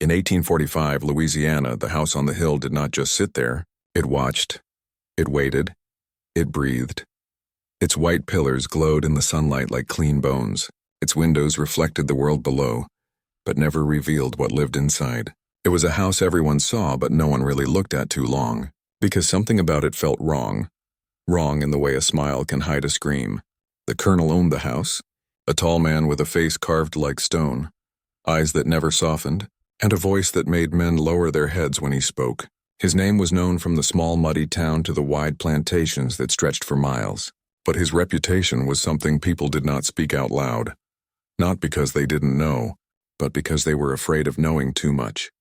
In 1845, Louisiana, the house on the hill did not just sit there. It watched. It waited. It breathed. Its white pillars glowed in the sunlight like clean bones. Its windows reflected the world below, but never revealed what lived inside. It was a house everyone saw, but no one really looked at too long, because something about it felt wrong. Wrong in the way a smile can hide a scream. The colonel owned the house, a tall man with a face carved like stone, eyes that never softened, and a voice that made men lower their heads when he spoke. His name was known from the small muddy town to the wide plantations that stretched for miles. But his reputation was something people did not speak out loud. Not because they didn't know, but because they were afraid of knowing too much.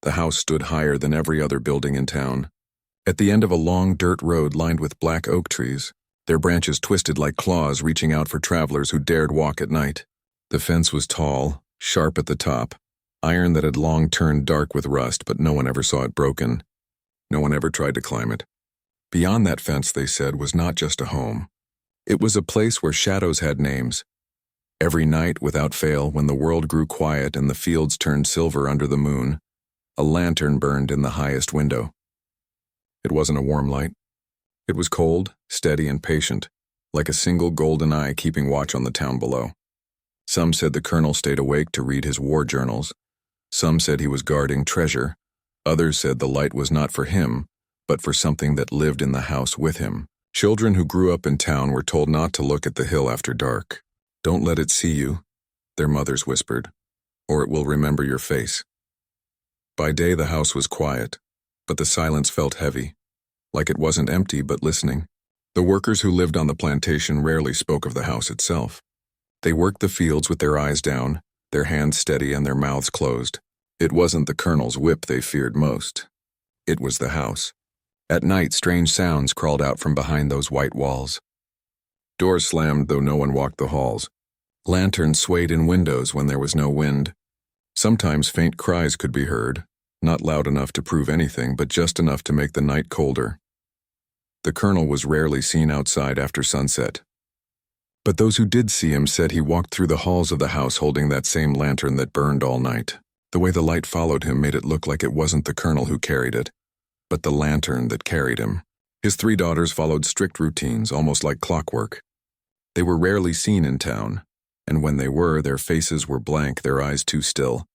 The house stood higher than every other building in town. At the end of a long dirt road lined with black oak trees, their branches twisted like claws reaching out for travelers who dared walk at night. The fence was tall, sharp at the top, iron that had long turned dark with rust, but no one ever saw it broken. No one ever tried to climb it. Beyond that fence, they said, was not just a home. It was a place where shadows had names. Every night, without fail, when the world grew quiet and the fields turned silver under the moon, a lantern burned in the highest window. It wasn't a warm light. It was cold, steady, and patient, like a single golden eye keeping watch on the town below. Some said the colonel stayed awake to read his war journals. Some said he was guarding treasure. Others said the light was not for him, but for something that lived in the house with him. Children who grew up in town were told not to look at the hill after dark. Don't let it see you, their mothers whispered, or it will remember your face. By day the house was quiet, but the silence felt heavy, like it wasn't empty but listening. The workers who lived on the plantation rarely spoke of the house itself. They worked the fields with their eyes down, their hands steady and their mouths closed. It wasn't the colonel's whip they feared most. It was the house. At night, strange sounds crawled out from behind those white walls. Doors slammed, though no one walked the halls. Lanterns swayed in windows when there was no wind. Sometimes faint cries could be heard, not loud enough to prove anything, but just enough to make the night colder. The colonel was rarely seen outside after sunset. But those who did see him said he walked through the halls of the house holding that same lantern that burned all night. The way the light followed him made it look like it wasn't the colonel who carried it, but the lantern that carried him. His 3 daughters followed strict routines, almost like clockwork. They were rarely seen in town, and when they were, their faces were blank, their eyes too still,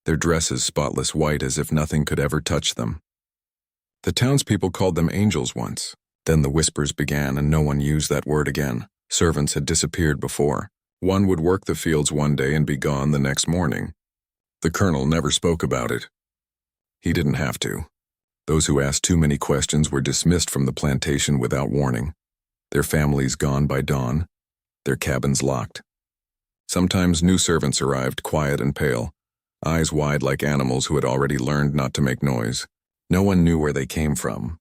their dresses spotless white as if nothing could ever touch them. The townspeople called them angels once. Then the whispers began, and no one used that word again. Servants had disappeared before. One would work the fields one day and be gone the next morning. The colonel never spoke about it. He didn't have to. Those who asked too many questions were dismissed from the plantation without warning, their families gone by dawn, their cabins locked. Sometimes new servants arrived, quiet and pale, eyes wide like animals who had already learned not to make noise. No one knew where they came from.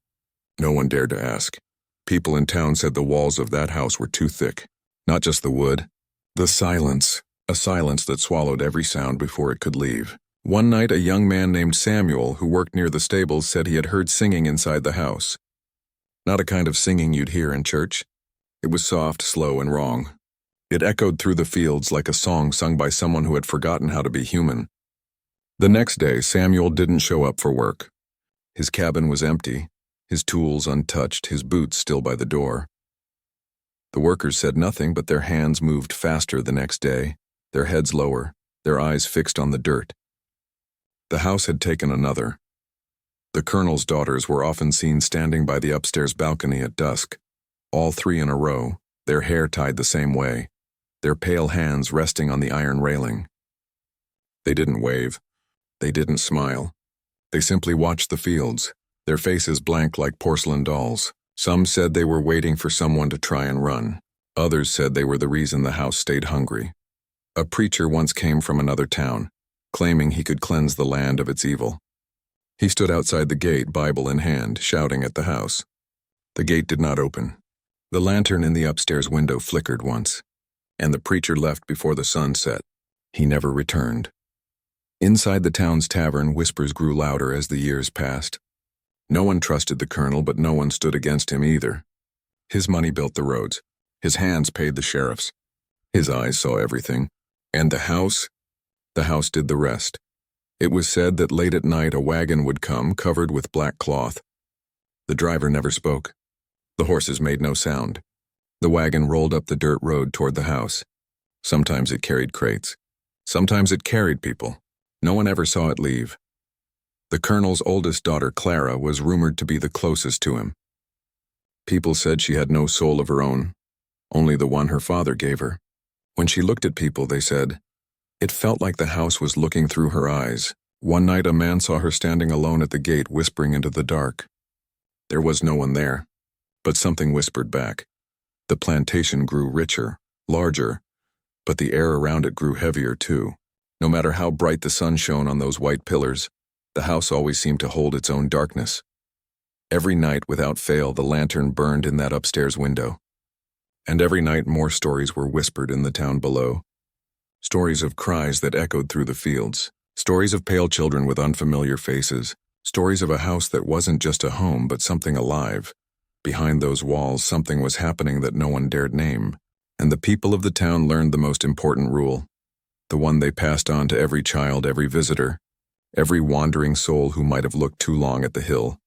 No one dared to ask. People in town said the walls of that house were too thick. Not just the wood, the silence, a silence that swallowed every sound before it could leave. One night, a young man named Samuel, who worked near the stables, said he had heard singing inside the house. Not a kind of singing you'd hear in church. It was soft, slow, and wrong. It echoed through the fields like a song sung by someone who had forgotten how to be human. The next day, Samuel didn't show up for work. His cabin was empty, his tools untouched, his boots still by the door. The workers said nothing, but their hands moved faster the next day, their heads lower, their eyes fixed on the dirt. The house had taken another. The colonel's daughters were often seen standing by the upstairs balcony at dusk, all 3 in a row, their hair tied the same way, their pale hands resting on the iron railing. They didn't wave. They didn't smile. They simply watched the fields, their faces blank like porcelain dolls. Some said they were waiting for someone to try and run. Others said they were the reason the house stayed hungry. A preacher once came from another town, claiming he could cleanse the land of its evil. He stood outside the gate, Bible in hand, shouting at the house. The gate did not open. The lantern in the upstairs window flickered once, and the preacher left before the sun set. He never returned. Inside the town's tavern, whispers grew louder as the years passed. No one trusted the colonel, but no one stood against him either. His money built the roads. His hands paid the sheriffs. His eyes saw everything. And the house did the rest. It was said that late at night a wagon would come covered with black cloth. The driver never spoke. The horses made no sound. The wagon rolled up the dirt road toward the house. Sometimes it carried crates. Sometimes it carried people. No one ever saw it leave. The colonel's oldest daughter, Clara, was rumored to be the closest to him. People said she had no soul of her own, only the one her father gave her. When she looked at people, they said, it felt like the house was looking through her eyes. One night a man saw her standing alone at the gate, whispering into the dark. There was no one there, but something whispered back. The plantation grew richer, larger, but the air around it grew heavier too. No matter how bright the sun shone on those white pillars, the house always seemed to hold its own darkness. Every night, without fail, the lantern burned in that upstairs window. And every night more stories were whispered in the town below. Stories of cries that echoed through the fields. Stories of pale children with unfamiliar faces. Stories of a house that wasn't just a home, but something alive. Behind those walls, something was happening that no one dared name. And the people of the town learned the most important rule. The one they passed on to every child, every visitor, every wandering soul who might have looked too long at the hill.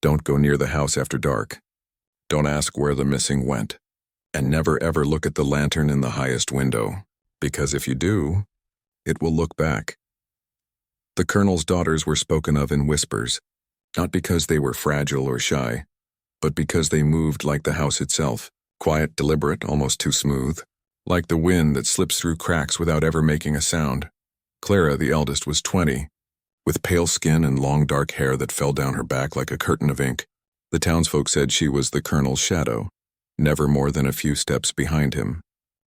Don't go near the house after dark. Don't ask where the missing went. And never ever look at the lantern in the highest window, because if you do, it will look back. The colonel's daughters were spoken of in whispers, not because they were fragile or shy, but because they moved like the house itself, quiet, deliberate, almost too smooth, like the wind that slips through cracks without ever making a sound. Clara, the eldest, was 20, with pale skin and long dark hair that fell down her back like a curtain of ink. The townsfolk said she was the colonel's shadow, never more than a few steps behind him,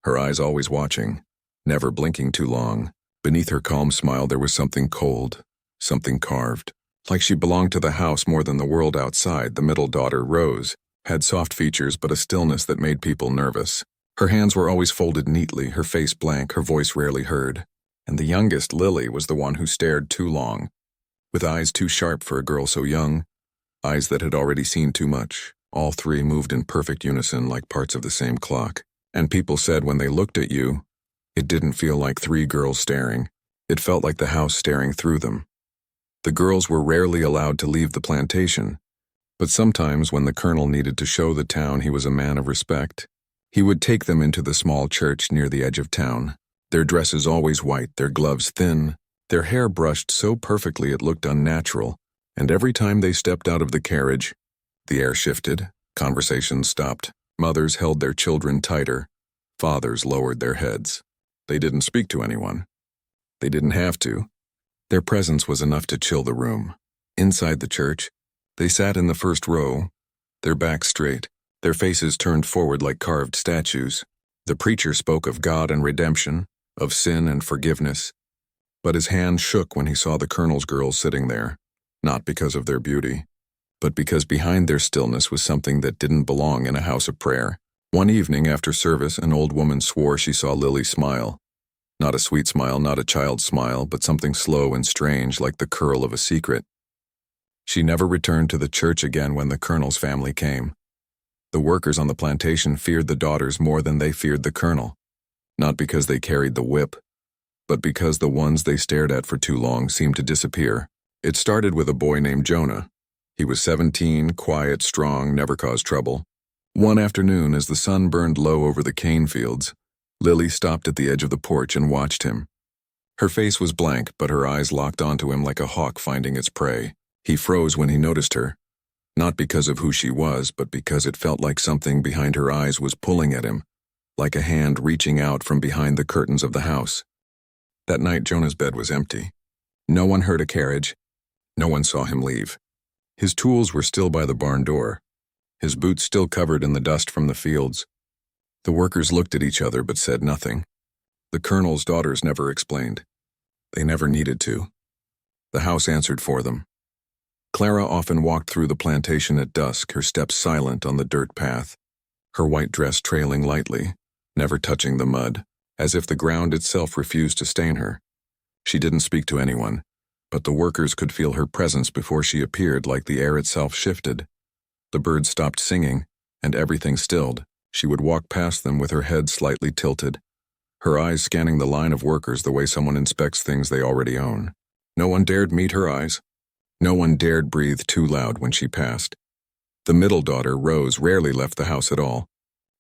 her eyes always watching, never blinking too long. Beneath her calm smile there was something cold, something carved, like she belonged to the house more than the world outside. The middle daughter, Rose, had soft features but a stillness that made people nervous. Her hands were always folded neatly, her face blank, her voice rarely heard. And the youngest, Lily, was the one who stared too long, with eyes too sharp for a girl so young, eyes that had already seen too much. All three moved in perfect unison like parts of the same clock. And people said when they looked at you, it didn't feel like three girls staring. It felt like the house staring through them. The girls were rarely allowed to leave the plantation, but sometimes when the colonel needed to show the town he was a man of respect, he would take them into the small church near the edge of town. Their dresses always white, their gloves thin, their hair brushed so perfectly it looked unnatural, and every time they stepped out of the carriage, the air shifted, conversations stopped, mothers held their children tighter, fathers lowered their heads. They didn't speak to anyone. They didn't have to. Their presence was enough to chill the room. Inside the church, they sat in the first row, their backs straight, their faces turned forward like carved statues. The preacher spoke of God and redemption, of sin and forgiveness, but his hand shook when he saw the colonel's girls sitting there, not because of their beauty, but because behind their stillness was something that didn't belong in a house of prayer. One evening after service, an old woman swore she saw Lily smile. Not a sweet smile, not a child's smile, but something slow and strange like the curl of a secret. She never returned to the church again when the colonel's family came. The workers on the plantation feared the daughters more than they feared the colonel, not because they carried the whip, but because the ones they stared at for too long seemed to disappear. It started with a boy named Jonah. He was 17, quiet, strong, never caused trouble. One afternoon, as the sun burned low over the cane fields, Lily stopped at the edge of the porch and watched him. Her face was blank, but her eyes locked onto him like a hawk finding its prey. He froze when he noticed her, not because of who she was, but because it felt like something behind her eyes was pulling at him, like a hand reaching out from behind the curtains of the house. That night, Jonah's bed was empty. No one heard a carriage. No one saw him leave. His tools were still by the barn door, his boots still covered in the dust from the fields. The workers looked at each other but said nothing. The colonel's daughters never explained. They never needed to. The house answered for them. Clara often walked through the plantation at dusk, her steps silent on the dirt path, her white dress trailing lightly, never touching the mud, as if the ground itself refused to stain her. She didn't speak to anyone, but the workers could feel her presence before she appeared, like the air itself shifted. The birds stopped singing, and everything stilled. She would walk past them with her head slightly tilted, her eyes scanning the line of workers the way someone inspects things they already own. No one dared meet her eyes. No one dared breathe too loud when she passed. The middle daughter, Rose, rarely left the house at all.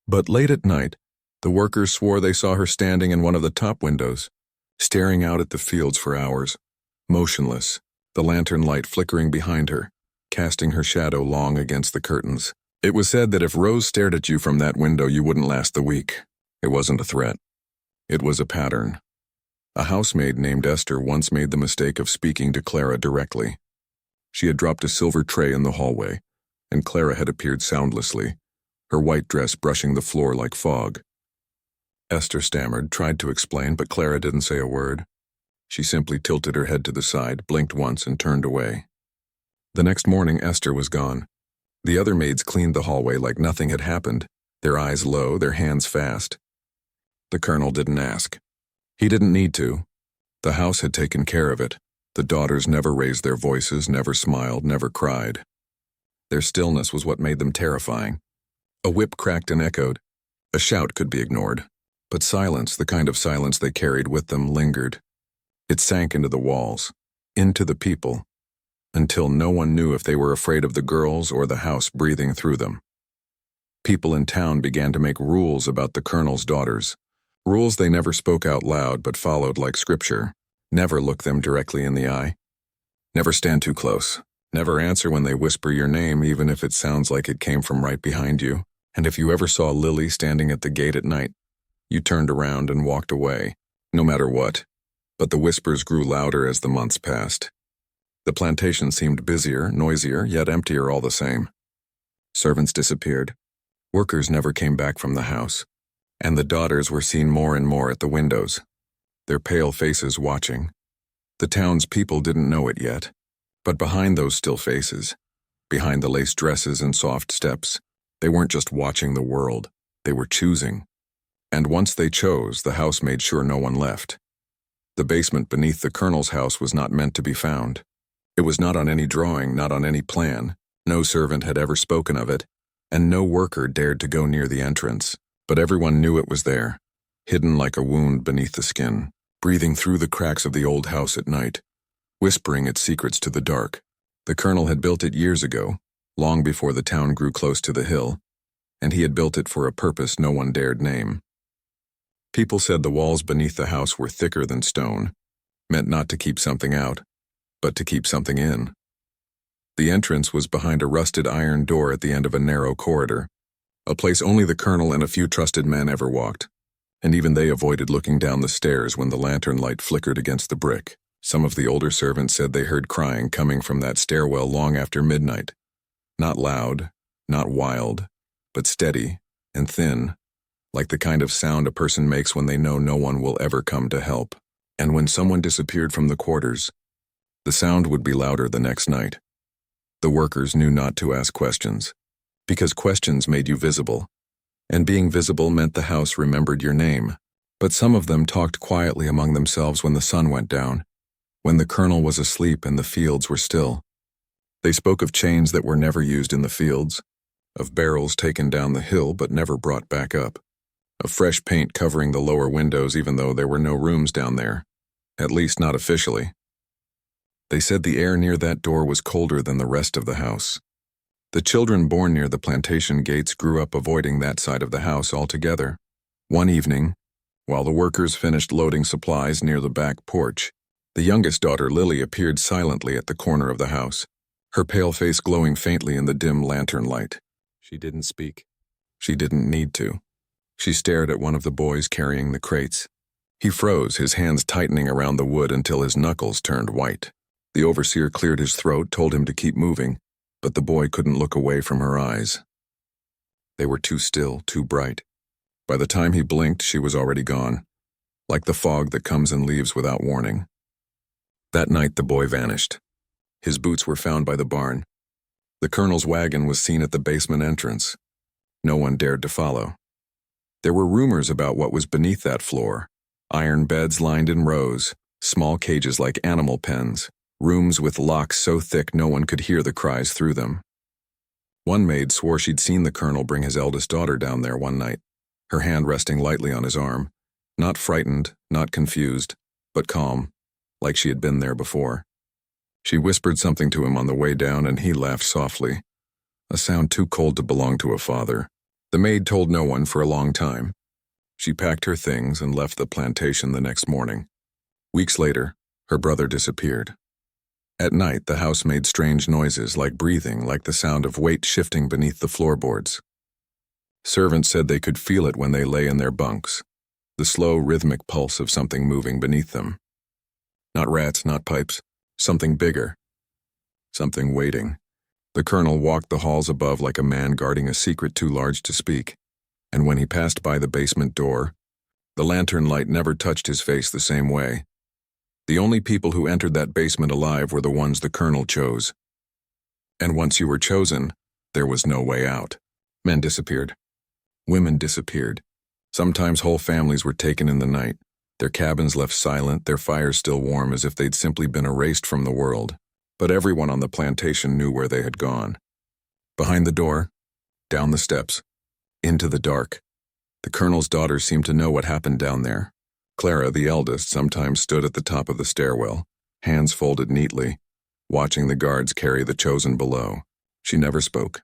But late at night, the workers swore they saw her standing in one of the top windows, staring out at the fields for hours, motionless, the lantern light flickering behind her, casting her shadow long against the curtains. It was said that if Rose stared at you from that window, you wouldn't last the week. It wasn't a threat. It was a pattern. A housemaid named Esther once made the mistake of speaking to Clara directly. She had dropped a silver tray in the hallway, and Clara had appeared soundlessly, her white dress brushing the floor like fog. Esther stammered, tried to explain, but Clara didn't say a word. She simply tilted her head to the side, blinked once, and turned away. The next morning, Esther was gone. The other maids cleaned the hallway like nothing had happened, their eyes low, their hands fast. The colonel didn't ask. He didn't need to. The house had taken care of it. The daughters never raised their voices, never smiled, never cried. Their stillness was what made them terrifying. A whip cracked and echoed. A shout could be ignored. But silence, the kind of silence they carried with them, lingered. It sank into the walls, into the people, until no one knew if they were afraid of the girls or the house breathing through them. People in town began to make rules about the colonel's daughters. Rules they never spoke out loud but followed like scripture. Never look them directly in the eye. Never stand too close. Never answer when they whisper your name, even if it sounds like it came from right behind you. And if you ever saw Lily standing at the gate at night, you turned around and walked away, no matter what. But the whispers grew louder as the months passed. The plantation seemed busier, noisier, yet emptier all the same. Servants disappeared. Workers never came back from the house. And the daughters were seen more and more at the windows, their pale faces watching. The town's people didn't know it yet, but behind those still faces, behind the lace dresses and soft steps, they weren't just watching the world, they were choosing. And once they chose, the house made sure no one left. The basement beneath the colonel's house was not meant to be found. It was not on any drawing, not on any plan. No servant had ever spoken of it, and no worker dared to go near the entrance. But everyone knew it was there, hidden like a wound beneath the skin, breathing through the cracks of the old house at night, whispering its secrets to the dark. The colonel had built it years ago, long before the town grew close to the hill, and he had built it for a purpose no one dared name. People said the walls beneath the house were thicker than stone, meant not to keep something out, but to keep something in. The entrance was behind a rusted iron door at the end of a narrow corridor, a place only the colonel and a few trusted men ever walked, and even they avoided looking down the stairs when the lantern light flickered against the brick. Some of the older servants said they heard crying coming from that stairwell long after midnight. Not loud, not wild, but steady and thin, like the kind of sound a person makes when they know no one will ever come to help. And when someone disappeared from the quarters, the sound would be louder the next night. The workers knew not to ask questions, because questions made you visible, and being visible meant the house remembered your name. But some of them talked quietly among themselves when the sun went down, when the colonel was asleep and the fields were still. They spoke of chains that were never used in the fields, of barrels taken down the hill but never brought back up, of fresh paint covering the lower windows even though there were no rooms down there, at least not officially. They said the air near that door was colder than the rest of the house. The children born near the plantation gates grew up avoiding that side of the house altogether. One evening, while the workers finished loading supplies near the back porch, the youngest daughter, Lily, appeared silently at the corner of the house, her pale face glowing faintly in the dim lantern light. She didn't speak. She didn't need to. She stared at one of the boys carrying the crates. He froze, his hands tightening around the wood until his knuckles turned white. The overseer cleared his throat, told him to keep moving, but the boy couldn't look away from her eyes. They were too still, too bright. By the time he blinked, she was already gone, like the fog that comes and leaves without warning. That night the boy vanished. His boots were found by the barn. The colonel's wagon was seen at the basement entrance. No one dared to follow. There were rumors about what was beneath that floor. Iron beds lined in rows, small cages like animal pens, rooms with locks so thick no one could hear the cries through them. One maid swore she'd seen the colonel bring his eldest daughter down there one night, her hand resting lightly on his arm, not frightened, not confused, but calm, like she had been there before. She whispered something to him on the way down, and he laughed softly, a sound too cold to belong to a father. The maid told no one for a long time. She packed her things and left the plantation the next morning. Weeks later, her brother disappeared. At night, the house made strange noises, like breathing, like the sound of weight shifting beneath the floorboards. Servants said they could feel it when they lay in their bunks, the slow, rhythmic pulse of something moving beneath them. Not rats, not pipes, something bigger, something waiting. The colonel walked the halls above like a man guarding a secret too large to speak, and when he passed by the basement door, the lantern light never touched his face the same way. The only people who entered that basement alive were the ones the colonel chose. And once you were chosen, there was no way out. Men disappeared. Women disappeared. Sometimes whole families were taken in the night, their cabins left silent, their fires still warm as if they'd simply been erased from the world. But everyone on the plantation knew where they had gone. Behind the door, down the steps, into the dark. The colonel's daughter seemed to know what happened down there. Clara, the eldest, sometimes stood at the top of the stairwell, hands folded neatly, watching the guards carry the chosen below. She never spoke.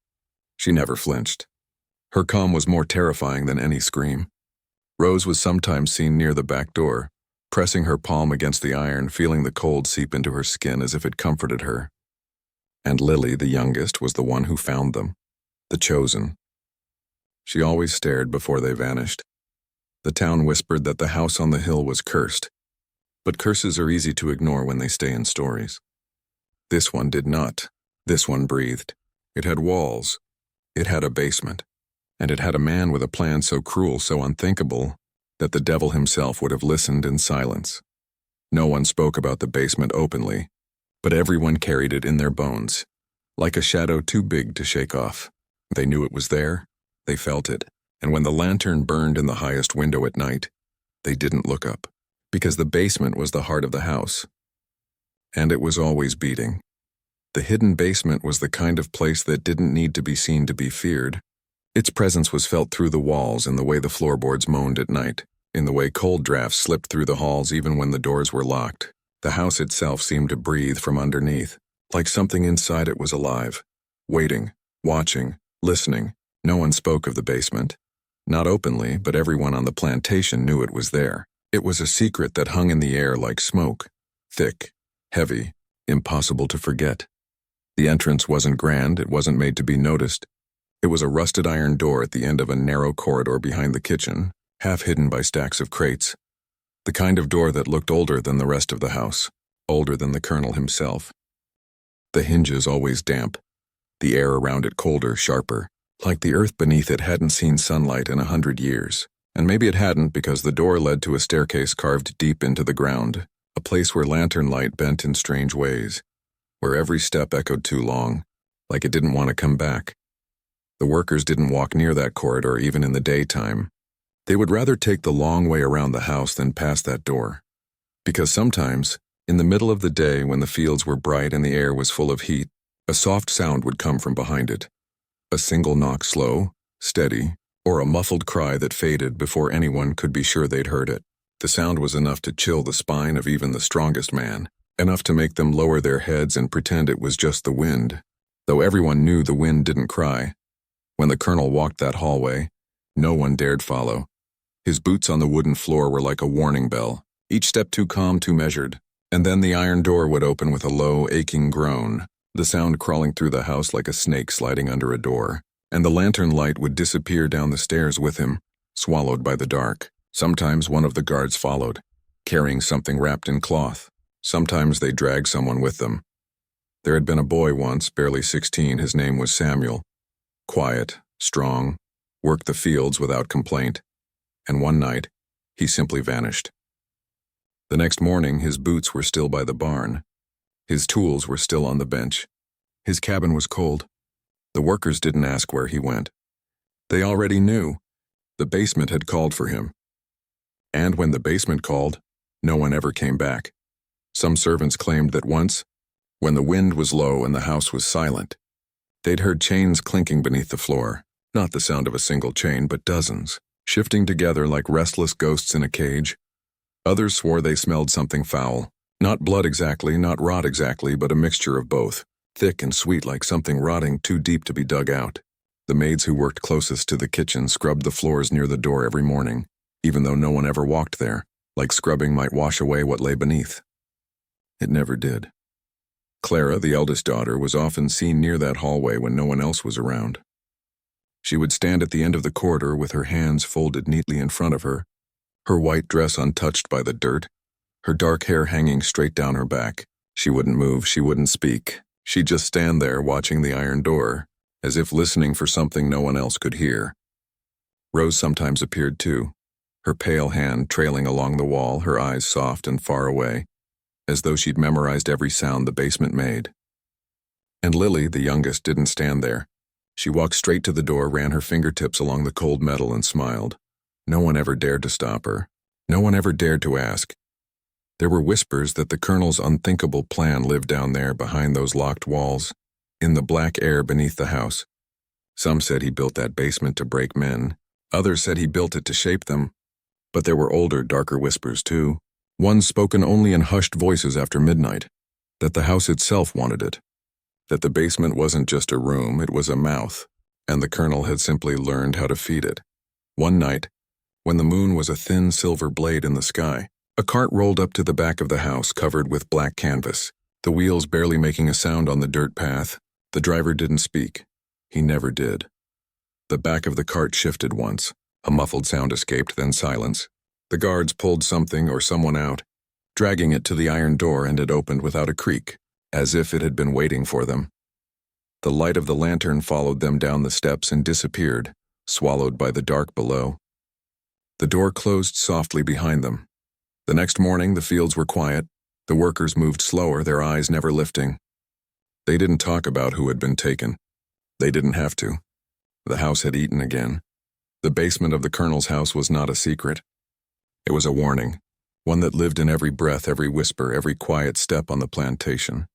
She never flinched. Her calm was more terrifying than any scream. Rose was sometimes seen near the back door, pressing her palm against the iron, feeling the cold seep into her skin as if it comforted her. And Lily, the youngest, was the one who found them, the chosen. She always stared before they vanished. The town whispered that the house on the hill was cursed, but curses are easy to ignore when they stay in stories. This one did not. This one breathed. It had walls. It had a basement. And it had a man with a plan so cruel, so unthinkable, that the devil himself would have listened in silence. No one spoke about the basement openly, but everyone carried it in their bones, like a shadow too big to shake off. They knew it was there, they felt it, and when the lantern burned in the highest window at night, they didn't look up, because the basement was the heart of the house. And it was always beating. The hidden basement was the kind of place that didn't need to be seen to be feared. Its presence was felt through the walls, in the way the floorboards moaned at night, in the way cold drafts slipped through the halls even when the doors were locked. The house itself seemed to breathe from underneath, like something inside it was alive, waiting, watching, listening. No one spoke of the basement. Not openly, but everyone on the plantation knew it was there. It was a secret that hung in the air like smoke, thick, heavy, impossible to forget. The entrance wasn't grand, it wasn't made to be noticed. It was a rusted iron door at the end of a narrow corridor behind the kitchen, half hidden by stacks of crates. The kind of door that looked older than the rest of the house, older than the colonel himself. The hinges always damp, the air around it colder, sharper, like the earth beneath it hadn't seen sunlight in 100 years. And maybe it hadn't, because the door led to a staircase carved deep into the ground, a place where lantern light bent in strange ways, where every step echoed too long, like it didn't want to come back. The workers didn't walk near that corridor even in the daytime. They would rather take the long way around the house than pass that door. Because sometimes, in the middle of the day when the fields were bright and the air was full of heat, a soft sound would come from behind it. A single knock, slow, steady, or a muffled cry that faded before anyone could be sure they'd heard it. The sound was enough to chill the spine of even the strongest man, enough to make them lower their heads and pretend it was just the wind, though everyone knew the wind didn't cry. When the colonel walked that hallway, no one dared follow. His boots on the wooden floor were like a warning bell, each step too calm, too measured. And then the iron door would open with a low, aching groan, the sound crawling through the house like a snake sliding under a door, and the lantern light would disappear down the stairs with him, swallowed by the dark. Sometimes one of the guards followed, carrying something wrapped in cloth. Sometimes they dragged someone with them. There had been a boy once, barely 16, his name was Samuel. Quiet, strong, worked the fields without complaint, and one night, he simply vanished. The next morning, his boots were still by the barn. His tools were still on the bench. His cabin was cold. The workers didn't ask where he went. They already knew. The basement had called for him. And when the basement called, no one ever came back. Some servants claimed that once, when the wind was low and the house was silent, they'd heard chains clinking beneath the floor, not the sound of a single chain, but dozens, shifting together like restless ghosts in a cage. Others swore they smelled something foul, Not blood exactly, not rot exactly, but a mixture of both, thick and sweet like something rotting too deep to be dug out. The maids who worked closest to the kitchen scrubbed the floors near the door every morning, even though no one ever walked there, like scrubbing might wash away what lay beneath. It never did. Clara, the eldest daughter, was often seen near that hallway when no one else was around. She would stand at the end of the corridor with her hands folded neatly in front of her, her white dress untouched by the dirt, her dark hair hanging straight down her back. She wouldn't move, she wouldn't speak. She'd just stand there watching the iron door, as if listening for something no one else could hear. Rose sometimes appeared too, her pale hand trailing along the wall, her eyes soft and far away, as though she'd memorized every sound the basement made. And Lily, the youngest, didn't stand there. She walked straight to the door, ran her fingertips along the cold metal, and smiled. No one ever dared to stop her. No one ever dared to ask. There were whispers that the Colonel's unthinkable plan lived down there behind those locked walls, in the black air beneath the house. Some said he built that basement to break men. Others said he built it to shape them. But there were older, darker whispers too, ones spoken only in hushed voices after midnight, that the house itself wanted it, that the basement wasn't just a room, it was a mouth, and the Colonel had simply learned how to feed it. One night, when the moon was a thin silver blade in the sky, a cart rolled up to the back of the house covered with black canvas, the wheels barely making a sound on the dirt path. The driver didn't speak. He never did. The back of the cart shifted once. A muffled sound escaped, then silence. The guards pulled something or someone out, dragging it to the iron door, and it opened without a creak, as if it had been waiting for them. The light of the lantern followed them down the steps and disappeared, swallowed by the dark below. The door closed softly behind them. The next morning, the fields were quiet. The workers moved slower, their eyes never lifting. They didn't talk about who had been taken. They didn't have to. The house had eaten again. The basement of the Colonel's house was not a secret. It was a warning, one that lived in every breath, every whisper, every quiet step on the plantation.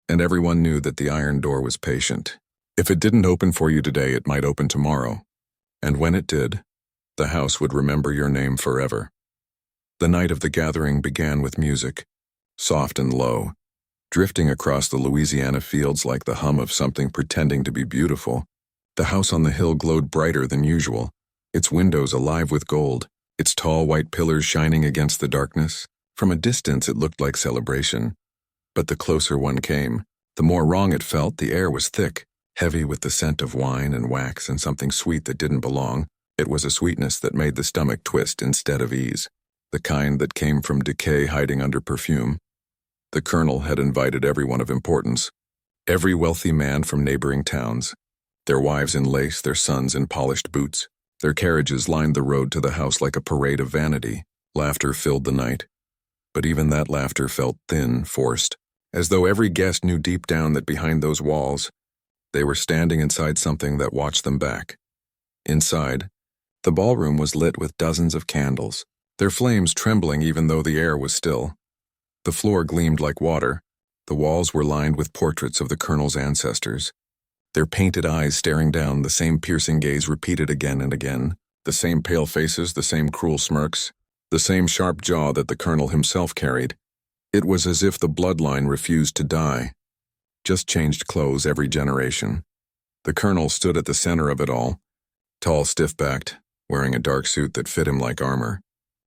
And everyone knew that the iron door was patient. If it didn't open for you today, it might open tomorrow. And when it did, the house would remember your name forever. The night of the gathering began with music, soft and low, drifting across the Louisiana fields like the hum of something pretending to be beautiful. The house on the hill glowed brighter than usual, its windows alive with gold, its tall white pillars shining against the darkness. From a distance it looked like celebration. But the closer one came, the more wrong it felt. The air was thick, heavy with the scent of wine and wax and something sweet that didn't belong. It was a sweetness that made the stomach twist instead of ease, the kind that came from decay hiding under perfume. The Colonel had invited everyone of importance, every wealthy man from neighboring towns, their wives in lace, their sons in polished boots. Their carriages lined the road to the house like a parade of vanity. Laughter filled the night. But even that laughter felt thin, forced, as though every guest knew deep down that behind those walls, they were standing inside something that watched them back. Inside, the ballroom was lit with dozens of candles, their flames trembling even though the air was still. The floor gleamed like water. The walls were lined with portraits of the Colonel's ancestors, their painted eyes staring down, the same piercing gaze repeated again and again, the same pale faces, the same cruel smirks, the same sharp jaw that the Colonel himself carried. It was as if the bloodline refused to die, just changed clothes every generation. The Colonel stood at the center of it all, tall, stiff-backed, wearing a dark suit that fit him like armor,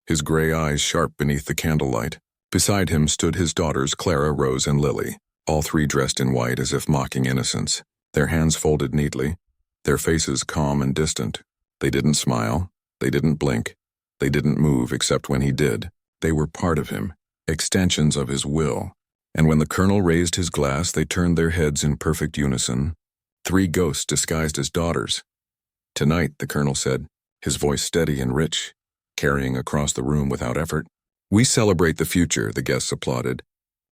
his gray eyes sharp beneath the candlelight. Beside him stood his daughters Clara, Rose, and Lily, all three dressed in white as if mocking innocence, their hands folded neatly, their faces calm and distant. They didn't smile, they didn't blink, they didn't move except when he did. They were part of him, extensions of his will. And when the Colonel raised his glass, they turned their heads in perfect unison, three ghosts disguised as daughters. "Tonight," the Colonel said, his voice steady and rich, carrying across the room without effort, "we celebrate the future," the guests applauded.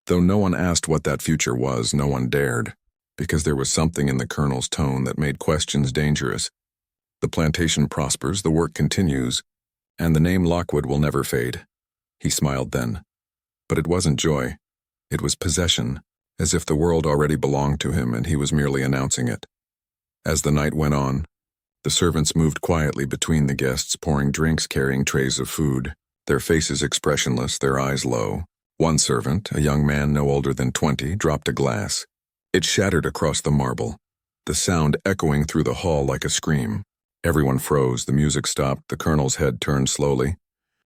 Though no one asked what that future was, no one dared, because there was something in the Colonel's tone that made questions dangerous. The plantation prospers, the work continues, and the name Lockwood will never fade. He smiled then. But it wasn't joy. It was possession, as if the world already belonged to him and he was merely announcing it. As the night went on, the servants moved quietly between the guests, pouring drinks, carrying trays of food, their faces expressionless, their eyes low, One servant, a young man no older than 20, dropped a glass. It shattered across the marble, the sound echoing through the hall like a scream. Everyone froze, the music stopped, the colonel's head turned slowly.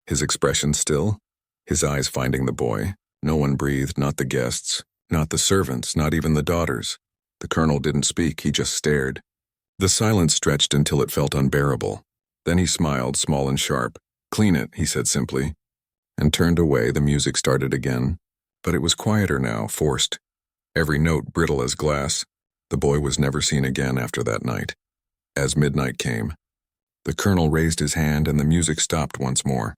His expression still, his eyes finding the boy. No one breathed, not the guests, not the servants, not even the daughters. The colonel didn't speak, he just stared. The silence stretched until it felt unbearable. Then he smiled, small and sharp. "Clean it," he said simply, and turned away. The music started again, but it was quieter now, forced. Every note brittle as glass. The boy was never seen again after that night. As midnight came, the colonel raised his hand and the music stopped once more.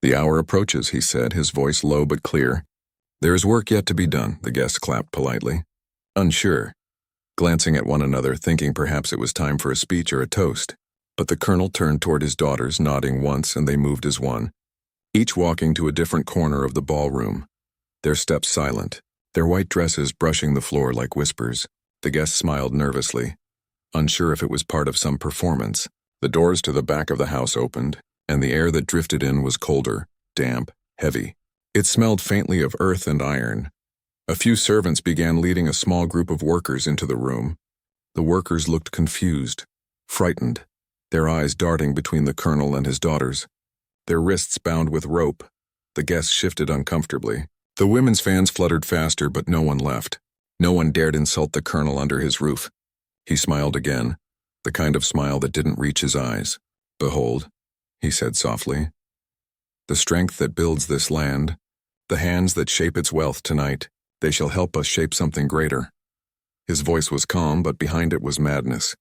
"The hour approaches," he said, his voice low but clear. "There is work yet to be done," the guests clapped politely. Unsure, glancing at one another, thinking perhaps it was time for a speech or a toast. But the colonel turned toward his daughters, nodding once, and they moved as one, each walking to a different corner of the ballroom, their steps silent, their white dresses brushing the floor like whispers. The guests smiled nervously, unsure if it was part of some performance. The doors to the back of the house opened, and the air that drifted in was colder, damp, heavy. It smelled faintly of earth and iron. A few servants began leading a small group of workers into the room. The workers looked confused, frightened, their eyes darting between the colonel and his daughters, their wrists bound with rope. The guests shifted uncomfortably. The women's fans fluttered faster, but no one left. No one dared insult the colonel under his roof. He smiled again, the kind of smile that didn't reach his eyes. "Behold," he said softly, "the strength that builds this land, the hands that shape its wealth tonight, they shall help us shape something greater." His voice was calm, but behind it was madness.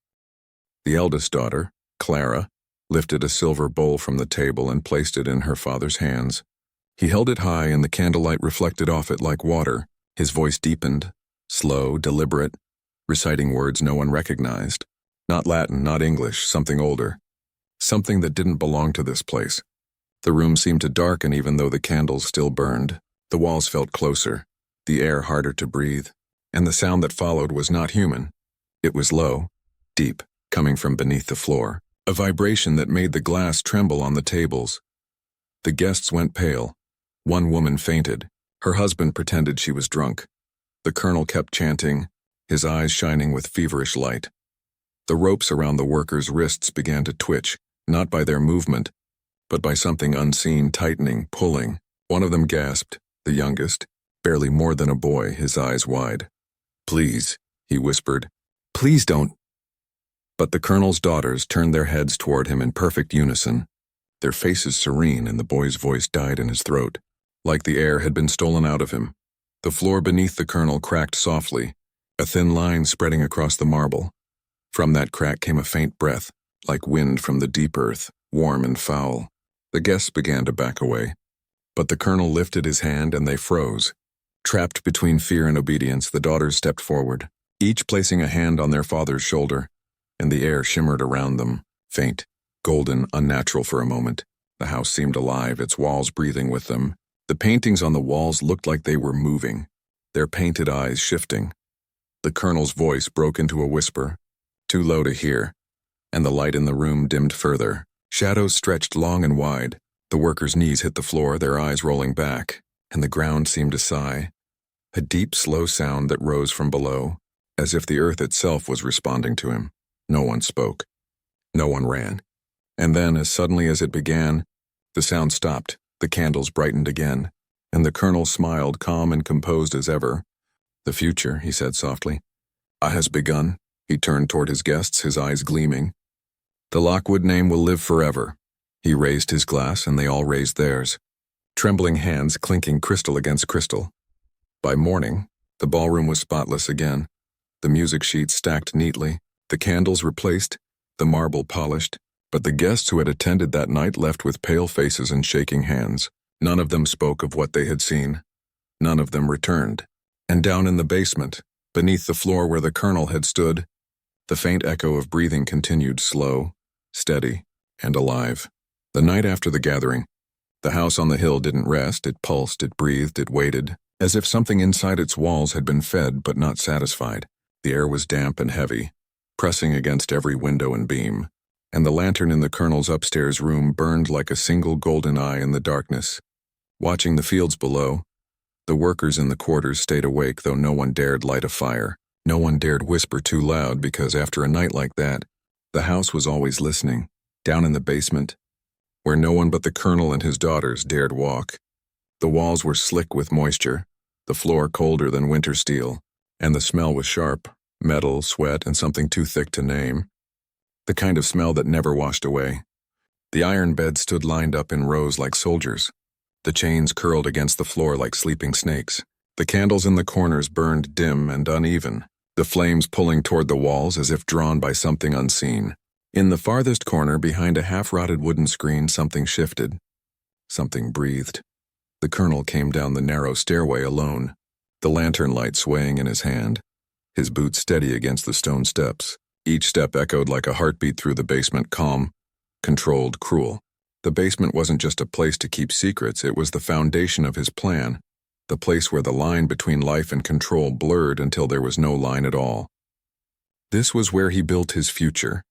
The eldest daughter, Clara, lifted a silver bowl from the table and placed it in her father's hands. He held it high and the candlelight reflected off it like water. His voice deepened, slow, deliberate, reciting words no one recognized. Not Latin, not English, something older. Something that didn't belong to this place. The room seemed to darken even though the candles still burned. The walls felt closer, the air harder to breathe, and the sound that followed was not human. It was low, deep, coming from beneath the floor. A vibration that made the glass tremble on the tables. The guests went pale. One woman fainted. Her husband pretended she was drunk. The colonel kept chanting, his eyes shining with feverish light. The ropes around the workers' wrists began to twitch, not by their movement, but by something unseen tightening, pulling. One of them gasped, the youngest, barely more than a boy, his eyes wide. "Please," he whispered, "please don't." But the colonel's daughters turned their heads toward him in perfect unison, their faces serene, and the boy's voice died in his throat, like the air had been stolen out of him. The floor beneath the colonel cracked softly, a thin line spreading across the marble. From that crack came a faint breath, like wind from the deep earth, warm and foul. The guests began to back away, but the colonel lifted his hand and they froze. Trapped between fear and obedience, the daughters stepped forward, each placing a hand on their father's shoulder, and the air shimmered around them, faint, golden, unnatural for a moment. The house seemed alive, its walls breathing with them. The paintings on the walls looked like they were moving, their painted eyes shifting. The colonel's voice broke into a whisper, too low to hear, and the light in the room dimmed further. Shadows stretched long and wide. The workers' knees hit the floor, their eyes rolling back, and the ground seemed to sigh. A deep, slow sound that rose from below, as if the earth itself was responding to him. No one spoke. No one ran. And then, as suddenly as it began, the sound stopped, the candles brightened again, and the colonel smiled, calm and composed as ever. "The future," he said softly, "has begun." He turned toward his guests, his eyes gleaming. "The Lockwood name will live forever." He raised his glass, and they all raised theirs, trembling hands clinking crystal against crystal. By morning, the ballroom was spotless again, the music sheets stacked neatly, the candles replaced, the marble polished, but the guests who had attended that night left with pale faces and shaking hands. None of them spoke of what they had seen. None of them returned. And down in the basement, beneath the floor where the colonel had stood, the faint echo of breathing continued, slow, steady, and alive. The night after the gathering, the house on the hill didn't rest. It pulsed, it breathed, it waited, as if something inside its walls had been fed but not satisfied. The air was damp and heavy, pressing against every window and beam, and the lantern in the colonel's upstairs room burned like a single golden eye in the darkness. Watching the fields below, The workers in the quarters stayed awake, though no one dared light a fire. No one dared whisper too loud, because after a night like that, the house was always listening, down in the basement, where no one but the colonel and his daughters dared walk. The walls were slick with moisture, the floor colder than winter steel, and the smell was sharp, metal, sweat, and something too thick to name. The kind of smell that never washed away. The iron beds stood lined up in rows like soldiers. The chains curled against the floor like sleeping snakes. The candles in the corners burned dim and uneven, the flames pulling toward the walls as if drawn by something unseen. In the farthest corner, behind a half-rotted wooden screen, something shifted. Something breathed. The colonel came down the narrow stairway alone, the lantern light swaying in his hand, his boots steady against the stone steps. Each step echoed like a heartbeat through the basement, calm, controlled, cruel. The basement wasn't just a place to keep secrets, it was the foundation of his plan, the place where the line between life and control blurred until there was no line at all. This was where he built his future.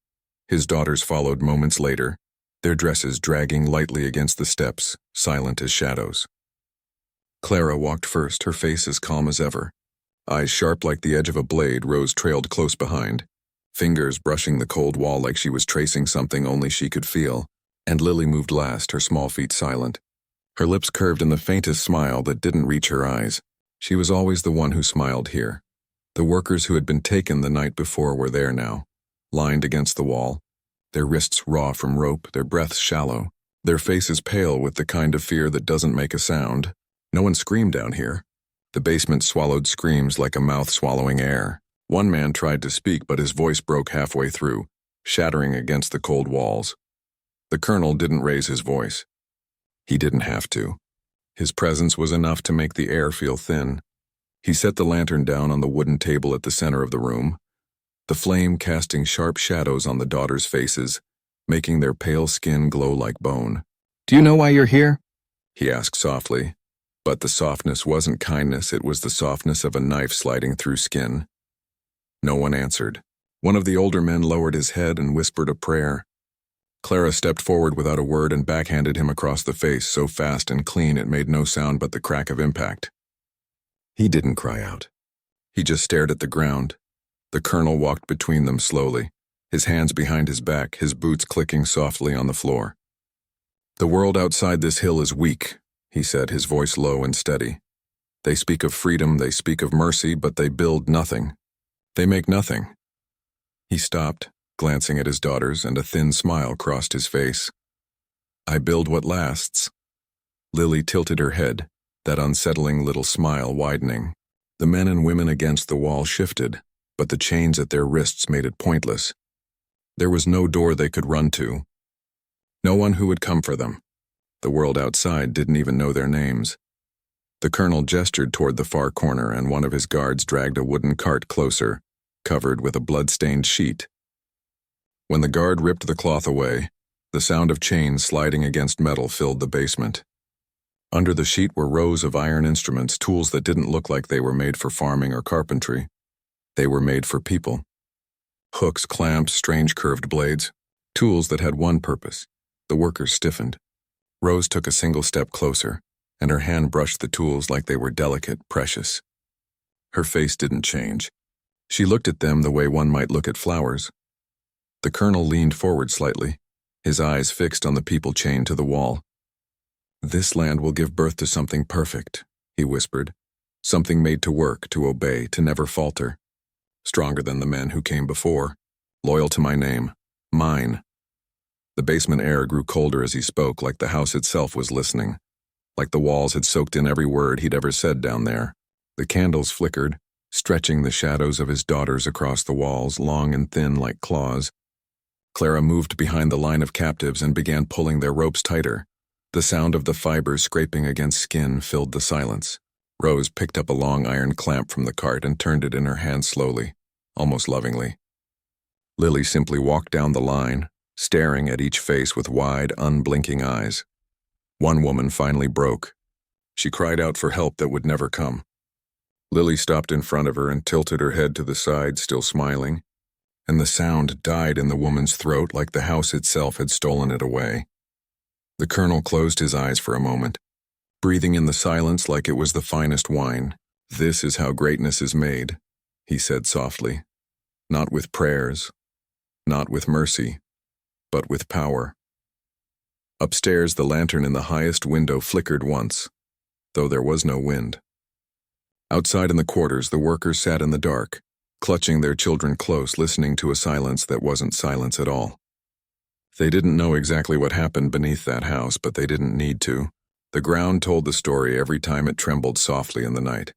His daughters followed moments later, their dresses dragging lightly against the steps, silent as shadows. Clara walked first, her face as calm as ever. Eyes sharp like the edge of a blade, Rose trailed close behind, fingers brushing the cold wall like she was tracing something only she could feel. And Lily moved last, her small feet silent. Her lips curved in the faintest smile that didn't reach her eyes. She was always the one who smiled here. The workers who had been taken the night before were there now, lined against the wall, their wrists raw from rope, their breaths shallow, their faces pale with the kind of fear that doesn't make a sound. No one screamed down here. The basement swallowed screams like a mouth swallowing air. One man tried to speak, but his voice broke halfway through, shattering against the cold walls. The colonel didn't raise his voice. He didn't have to. His presence was enough to make the air feel thin. He set the lantern down on the wooden table at the center of the room, the flame casting sharp shadows on the daughters' faces, making their pale skin glow like bone. "Do you know why you're here?" he asked softly. But the softness wasn't kindness, it was the softness of a knife sliding through skin. No one answered. One of the older men lowered his head and whispered a prayer. Clara stepped forward without a word and backhanded him across the face, so fast and clean it made no sound but the crack of impact. He didn't cry out. He just stared at the ground. The colonel walked between them slowly, his hands behind his back, his boots clicking softly on the floor. "The world outside this hill is weak," he said, his voice low and steady. "They speak of freedom, they speak of mercy, but they build nothing. They make nothing." He stopped, glancing at his daughters, and a thin smile crossed his face. "I build what lasts." Lily tilted her head, that unsettling little smile widening. The men and women against the wall shifted, but the chains at their wrists made it pointless. There was no door they could run to. No one who would come for them. The world outside didn't even know their names. The colonel gestured toward the far corner, and one of his guards dragged a wooden cart closer, covered with a blood-stained sheet. When the guard ripped the cloth away, the sound of chains sliding against metal filled the basement. Under the sheet were rows of iron instruments, tools that didn't look like they were made for farming or carpentry. They were made for people. Hooks, clamps, strange curved blades, tools that had one purpose. The workers stiffened. Rose took a single step closer, and her hand brushed the tools like they were delicate, precious. Her face didn't change. She looked at them the way one might look at flowers. The colonel leaned forward slightly, his eyes fixed on the people chained to the wall. "This land will give birth to something perfect," he whispered. "Something made to work, to obey, to never falter. Stronger than the men who came before. Loyal to my name. Mine." The basement air grew colder as he spoke, like the house itself was listening, like the walls had soaked in every word he'd ever said down there. The candles flickered, stretching the shadows of his daughters across the walls, long and thin like claws. Clara moved behind the line of captives and began pulling their ropes tighter. The sound of the fibers scraping against skin filled the silence. Rose picked up a long iron clamp from the cart and turned it in her hand slowly, almost lovingly. Lily simply walked down the line, staring at each face with wide, unblinking eyes. One woman finally broke. She cried out for help that would never come. Lily stopped in front of her and tilted her head to the side, still smiling, and the sound died in the woman's throat like the house itself had stolen it away. The colonel closed his eyes for a moment. breathing in the silence like it was the finest wine. "This is how greatness is made," he said softly. "Not with prayers, not with mercy, but with power." Upstairs, the lantern in the highest window flickered once, though there was no wind. Outside in the quarters, the workers sat in the dark, clutching their children close, listening to a silence that wasn't silence at all. They didn't know exactly what happened beneath that house, but they didn't need to. The ground told the story every time it trembled softly in the night.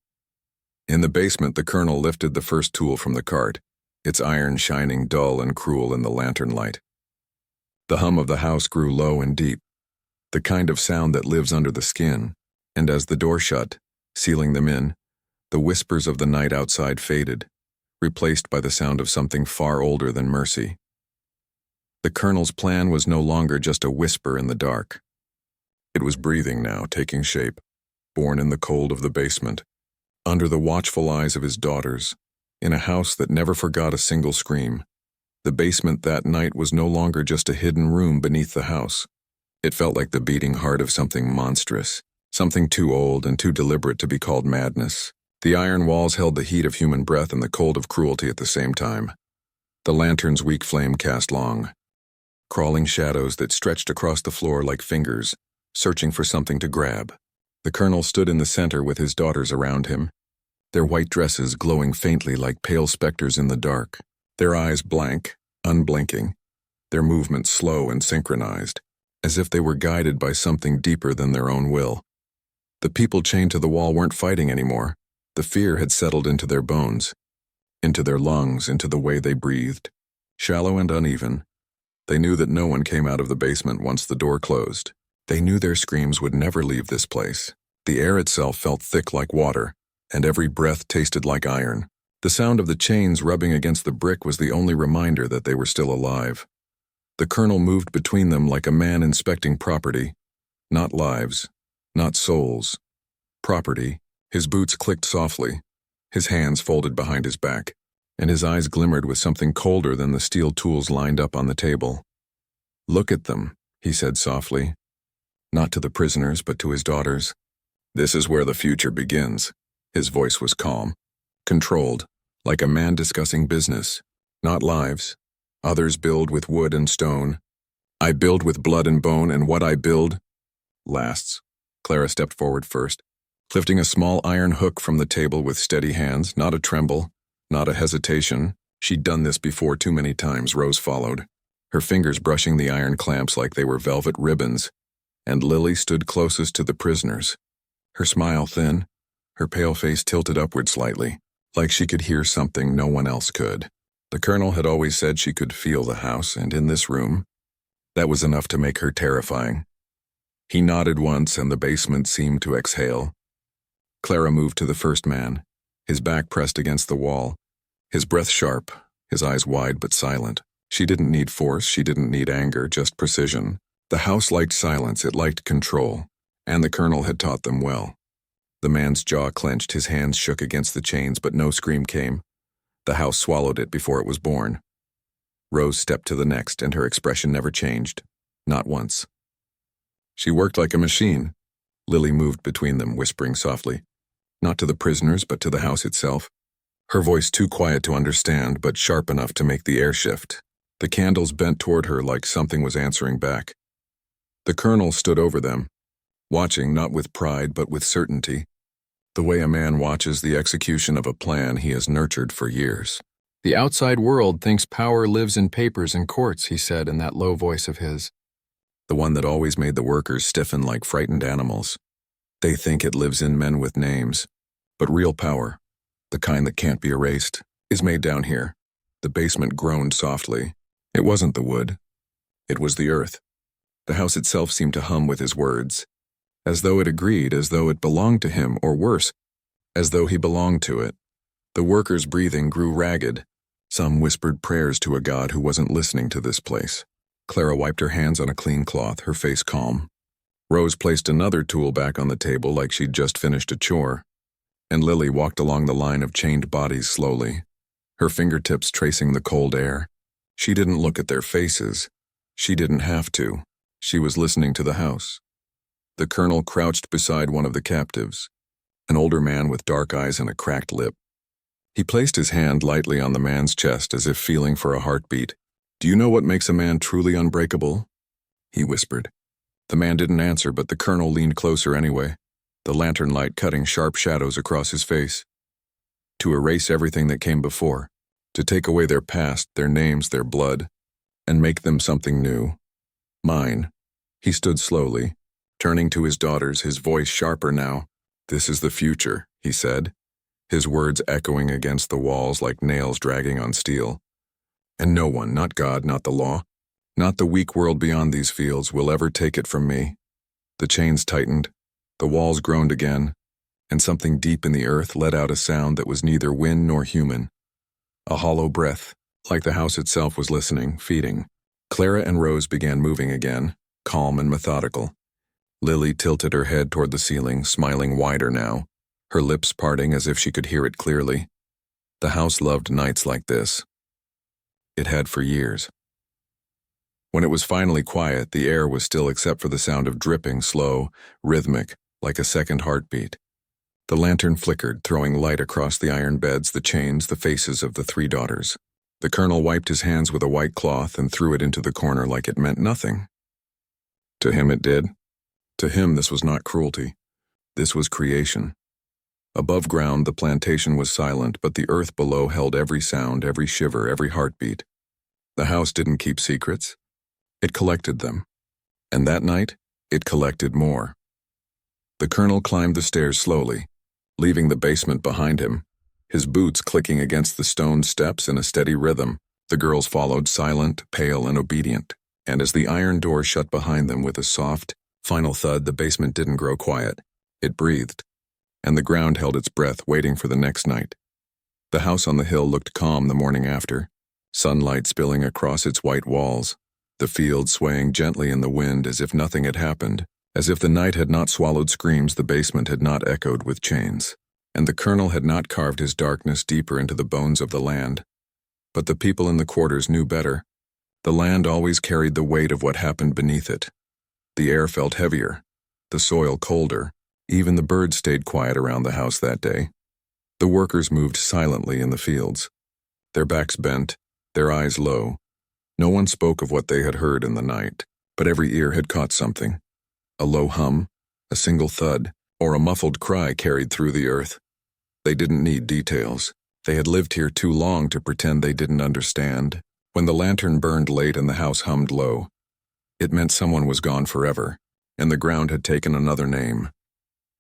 In the basement, the colonel lifted the first tool from the cart, its iron shining dull and cruel in the lantern light. The hum of the house grew low and deep, the kind of sound that lives under the skin, and as the door shut, sealing them in, the whispers of the night outside faded, replaced by the sound of something far older than mercy. The colonel's plan was no longer just a whisper in the dark. It was breathing now, taking shape, born in the cold of the basement, under the watchful eyes of his daughters, in a house that never forgot a single scream. The basement that night was no longer just a hidden room beneath the house. It felt like the beating heart of something monstrous, something too old and too deliberate to be called madness. The iron walls held the heat of human breath and the cold of cruelty at the same time. The lantern's weak flame cast long, crawling shadows that stretched across the floor like fingers, searching for something to grab. The colonel stood in the center with his daughters around him, their white dresses glowing faintly like pale specters in the dark, their eyes blank, unblinking, their movements slow and synchronized, as if they were guided by something deeper than their own will. The people chained to the wall weren't fighting anymore. The fear had settled into their bones, into their lungs, into the way they breathed. Shallow and uneven, they knew that no one came out of the basement once the door closed. They knew their screams would never leave this place. The air itself felt thick like water, and every breath tasted like iron. The sound of the chains rubbing against the brick was the only reminder that they were still alive. The colonel moved between them like a man inspecting property. Not lives, not souls. Property. His boots clicked softly, his hands folded behind his back, and his eyes glimmered with something colder than the steel tools lined up on the table. "Look at them," he said softly, not to the prisoners but to his daughters. "This is where the future begins." His voice was calm, controlled, like a man discussing business, not lives. "Others build with wood and stone. I build with blood and bone, and what I build lasts." Clara stepped forward first, lifting a small iron hook from the table with steady hands, not a tremble, not a hesitation. She'd done this before too many times. Rose followed, her fingers brushing the iron clamps like they were velvet ribbons, and Lily stood closest to the prisoners, her smile thin, her pale face tilted upward slightly, like she could hear something no one else could. The colonel had always said she could feel the house, and in this room, that was enough to make her terrifying. He nodded once, and the basement seemed to exhale. Clara moved to the first man, his back pressed against the wall, his breath sharp, his eyes wide but silent. She didn't need force, she didn't need anger, just precision. The house liked silence, it liked control, and the colonel had taught them well. The man's jaw clenched, his hands shook against the chains, but no scream came. The house swallowed it before it was born. Rose stepped to the next, and her expression never changed, not once. She worked like a machine. Lily moved between them, whispering softly, not to the prisoners, but to the house itself. Her voice too quiet to understand, but sharp enough to make the air shift. The candles bent toward her like something was answering back. The colonel stood over them, watching not with pride but with certainty, the way a man watches the execution of a plan he has nurtured for years. "The outside world thinks power lives in papers and courts," he said in that low voice of his, the one that always made the workers stiffen like frightened animals. "They think it lives in men with names, but real power, the kind that can't be erased, is made down here." The basement groaned softly. It wasn't the wood. It was the earth. The house itself seemed to hum with his words, as though it agreed, as though it belonged to him, or worse, as though he belonged to it. The workers' breathing grew ragged. Some whispered prayers to a god who wasn't listening to this place. Clara wiped her hands on a clean cloth, her face calm. Rose placed another tool back on the table like she'd just finished a chore, and Lily walked along the line of chained bodies slowly, her fingertips tracing the cold air. She didn't look at their faces. She didn't have to. She was listening to the house. The colonel crouched beside one of the captives, an older man with dark eyes and a cracked lip. He placed his hand lightly on the man's chest as if feeling for a heartbeat. "Do you know what makes a man truly unbreakable?" he whispered. The man didn't answer, but the colonel leaned closer anyway, the lantern light cutting sharp shadows across his face. To erase everything that came before, to take away their past, their names, their blood, and make them something new. Mine. He stood slowly, turning to his daughters, his voice sharper now. "This is the future," he said, his words echoing against the walls like nails dragging on steel. "And no one, not God, not the law, not the weak world beyond these fields, will ever take it from me." The chains tightened, the walls groaned again, and something deep in the earth let out a sound that was neither wind nor human. A hollow breath, like the house itself was listening, feeding. Clara and Rose began moving again, calm and methodical. Lily tilted her head toward the ceiling, smiling wider now, her lips parting as if she could hear it clearly. The house loved nights like this. It had for years. When it was finally quiet, the air was still except for the sound of dripping, slow, rhythmic, like a second heartbeat. The lantern flickered, throwing light across the iron beds, the chains, the faces of the three daughters. The colonel wiped his hands with a white cloth and threw it into the corner like it meant nothing. To him it did. To him this was not cruelty. This was creation. Above ground the plantation was silent, but the earth below held every sound, every shiver, every heartbeat. The house didn't keep secrets. It collected them. And that night, it collected more. The colonel climbed the stairs slowly, leaving the basement behind him, his boots clicking against the stone steps in a steady rhythm. The girls followed, silent, pale, and obedient. And as the iron door shut behind them with a soft, final thud, the basement didn't grow quiet. It breathed, and the ground held its breath, waiting for the next night. The house on the hill looked calm the morning after, sunlight spilling across its white walls, the field swaying gently in the wind as if nothing had happened, as if the night had not swallowed screams, the basement had not echoed with chains, and the colonel had not carved his darkness deeper into the bones of the land. But the people in the quarters knew better. The land always carried the weight of what happened beneath it. The air felt heavier, the soil colder. Even the birds stayed quiet around the house that day. The workers moved silently in the fields, their backs bent, their eyes low. No one spoke of what they had heard in the night, but every ear had caught something. A low hum, a single thud, or a muffled cry carried through the earth. They didn't need details. They had lived here too long to pretend they didn't understand. When the lantern burned late and the house hummed low, it meant someone was gone forever, and the ground had taken another name.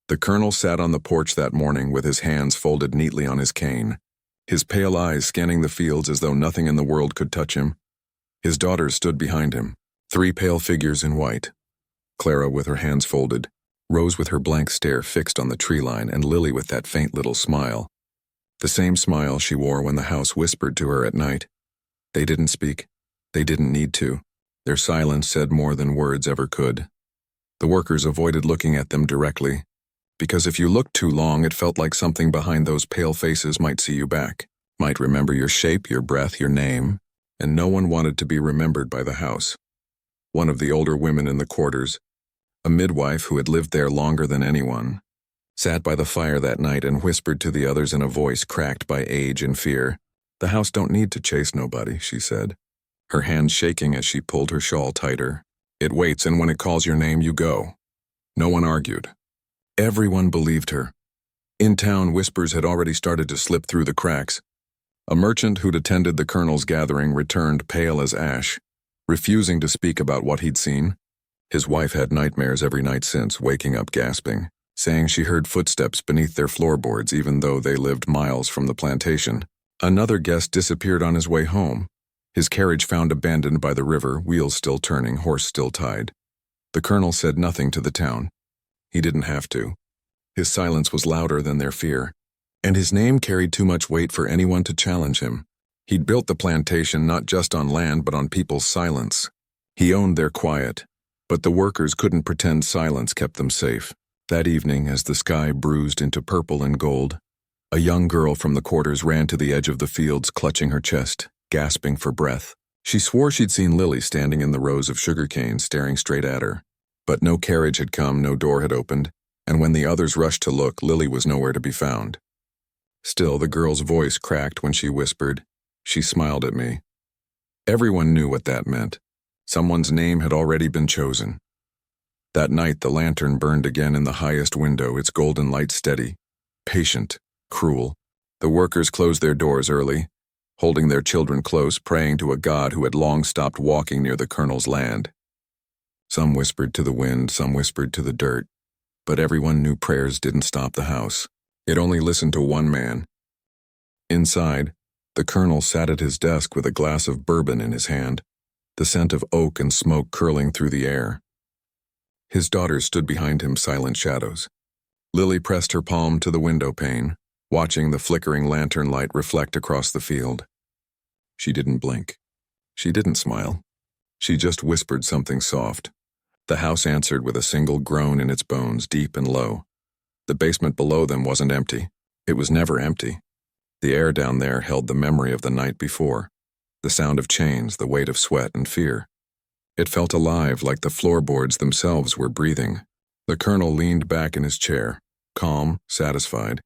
The colonel sat on the porch that morning with his hands folded neatly on his cane, his pale eyes scanning the fields as though nothing in the world could touch him. His daughters stood behind him, three pale figures in white. Clara with her hands folded, Rose with her blank stare fixed on the tree line, and Lily with that faint little smile. The same smile she wore when the house whispered to her at night. They didn't speak. They didn't need to. Their silence said more than words ever could. The workers avoided looking at them directly, because if you looked too long, it felt like something behind those pale faces might see you back, might remember your shape, your breath, your name, and no one wanted to be remembered by the house. One of the older women in the quarters, a midwife who had lived there longer than anyone, sat by the fire that night and whispered to the others in a voice cracked by age and fear. "The house don't need to chase nobody," she said, her hands shaking as she pulled her shawl tighter. "It waits, and when it calls your name, you go." No one argued. Everyone believed her. In town, whispers had already started to slip through the cracks. A merchant who'd attended the colonel's gathering returned pale as ash, refusing to speak about what he'd seen. His wife had nightmares every night since, waking up gasping, saying she heard footsteps beneath their floorboards even though they lived miles from the plantation. Another guest disappeared on his way home, his carriage found abandoned by the river, wheels still turning, horse still tied. The colonel said nothing to the town. He didn't have to. His silence was louder than their fear, and his name carried too much weight for anyone to challenge him. He'd built the plantation not just on land but on people's silence. He owned their quiet, but the workers couldn't pretend silence kept them safe. That evening, as the sky bruised into purple and gold, a young girl from the quarters ran to the edge of the fields, clutching her chest, gasping for breath. She swore she'd seen Lily standing in the rows of sugarcane, staring straight at her. But no carriage had come, no door had opened, and when the others rushed to look, Lily was nowhere to be found. Still, the girl's voice cracked when she whispered. She smiled at me. Everyone knew what that meant. Someone's name had already been chosen. That night, the lantern burned again in the highest window, its golden light steady, patient, cruel. The workers closed their doors early, holding their children close, praying to a God who had long stopped walking near the Colonel's land. Some whispered to the wind, some whispered to the dirt, but everyone knew prayers didn't stop the house. It only listened to one man. Inside, the Colonel sat at his desk with a glass of bourbon in his hand, the scent of oak and smoke curling through the air. His daughters stood behind him, silent shadows. Lily pressed her palm to the window pane, watching the flickering lantern light reflect across the field. She didn't blink. She didn't smile. She just whispered something soft. The house answered with a single groan in its bones, deep and low. The basement below them wasn't empty. It was never empty. The air down there held the memory of the night before, the sound of chains, the weight of sweat and fear. It felt alive, like the floorboards themselves were breathing. The Colonel leaned back in his chair, calm, satisfied,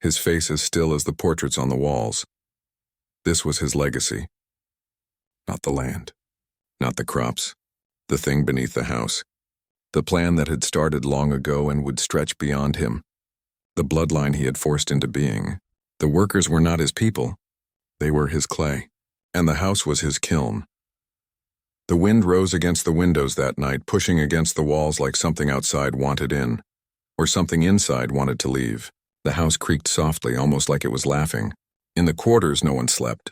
his face as still as the portraits on the walls. This was his legacy. Not the land, not the crops, the thing beneath the house. The plan that had started long ago and would stretch beyond him. The bloodline he had forced into being. The workers were not his people. They were his clay, and the house was his kiln. The wind rose against the windows that night, pushing against the walls like something outside wanted in, or something inside wanted to leave. The house creaked softly, almost like it was laughing. In the quarters, no one slept.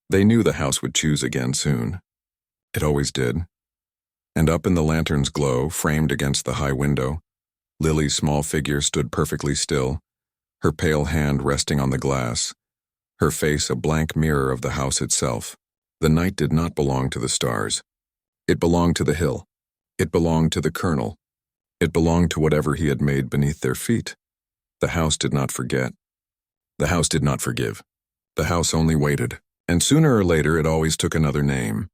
They knew the house would choose again soon. It always did. And up in the lantern's glow, framed against the high window, Lily's small figure stood perfectly still, her pale hand resting on the glass, her face a blank mirror of the house itself. The night did not belong to the stars. It belonged to the hill. It belonged to the Colonel. It belonged to whatever he had made beneath their feet. The house did not forget. The house did not forgive. The house only waited, and sooner or later it always took another name.